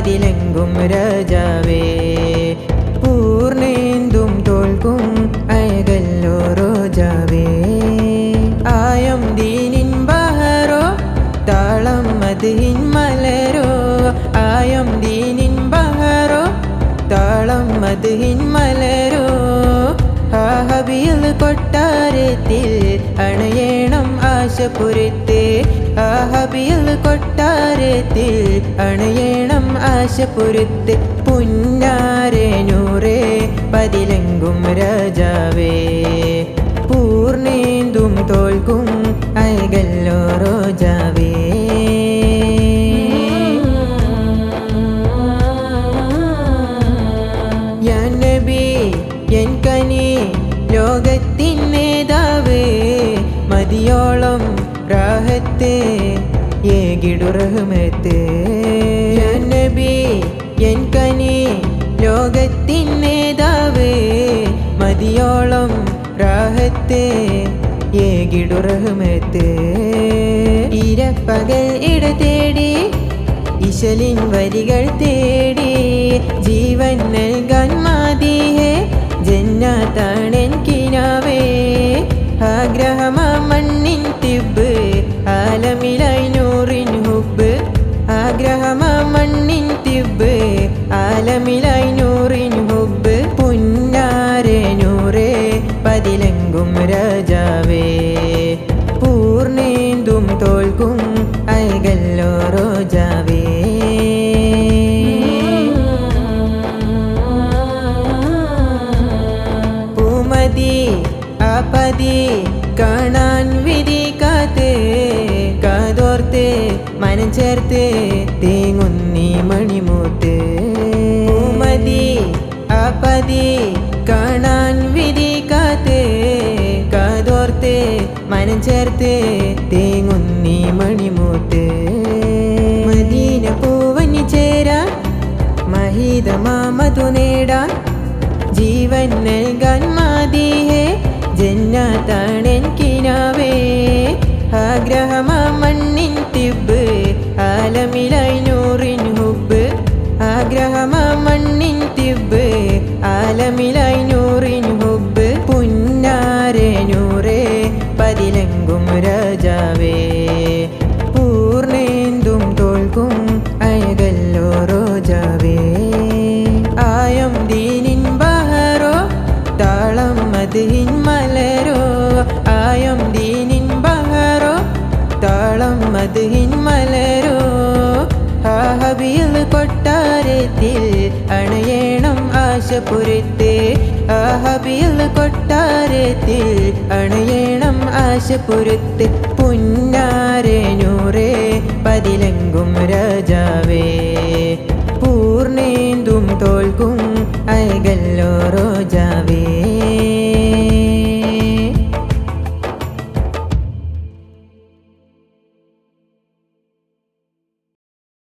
പതിലെങ്കും രാജാവേ പൂർണേന്തും തോൽക്കും അയകല്ലോ റോജാവേ ആയം ദീനിൻ ബഹറോ താളം മദ്ഹിൻ മലരോ ആയം ദീനിൻ ബഹറോ താളം മദ്ഹിൻ മലരോ ഹബിയിൽ കൊട്ടാരത്തിൽ അണയേണം ആശപുരത്തെ ഹബിയിൽ കൊട്ടാരത്തിൽ അണയേണം ആശപുരത്തെ പുന്നാരെ നൂറേ പതിലെങ്കും രാജാവേ പൂർണേന്തും തോൽക്കും അയകല്ലോ റോജാവേ യാ നബി എൻ കനി ലോകത്തിൻ നേതാവേ മതിയോളം റാഹത്തെ ഏകിടു റഹ്മത്ത് യാ നബി എൻ കനി ലോകത്തിൻ നേതാവേ മതിയോളം റാഹത്തെ ഏകിടു റഹ്മത്ത് ഇരപ്പകൽ ഇട തേടി ഇശലിൻ വരികൾ തേടി ജീവൻ നൽകാൻ മാതിഹേ ജന്നാത്താണെൻ കിനാവേ ആഗ്രഹമാ മണ്ണിൻ തിബ് ആലമിലായി നൂറിൻ ഹുബ് ആഗ്രഹമാ മണ്ണിൻ തിബ് ആലമിലായി നൂറിൻ ഹുബ് പുന്നാരെ നൂറേ പതിലെങ്കും രാജാവേ പൂർണേന്തും തോൽക്കും അയകല്ലോ റോജാവേ പൂമതി ആപതി കാണാൻ വിധി കാത്ത് കാതോർത്ത് മനം ചേർത്ത് തേങ്ങുന്നി മണിമൂത്ത് പൂമതി ആപതി കാണാൻ വിധി കാത്ത് കാതോർത്ത് മനം ചേർത്ത് തേങ്ങുന്നി മണിമൂത്ത് മദീന പൂവനി ചേരാൻ മഹിതമാമതു നേടാൻ ജീവൻ നൽകാൻ മാതിഹേ ജന്നാത്താണെൻ കിനാവേ ആഗ്രഹമാ മണ്ണിൻ തിബ് ആലമിലായി നൂറിൻ ഹുബ് ആഗ്രഹമാ മണ്ണിൻ തിബ് ആലമിലായി നൂറിൻ ഹുബ് പുന്നാരെ നൂറേ പതിലെങ്കും രാജാവേ പൂർണേന്തും തോൽക്കും അയകല്ലോ റോജാവേ ആയം ദീനിൻ ബഹറോ താളം മദ്ഹിൻ മലരോ ആയം ദീനിൻ ബഹറോ താളം മദ്ഹിൻ മലരോ ഹബിയിൽ കൊട്ടാരത്തിൽ അണയേണം ആശപുരത്തെ ഹബിയിൽ കൊട്ടാരത്തിൽ അണയേണം ആശപുരത്തെ പുന്നാരെ നൂറേ പതിലെങ്കും രാജാവേ പൂർണേന്തും തോൽക്കും അയകല്ലോ റോജാവേ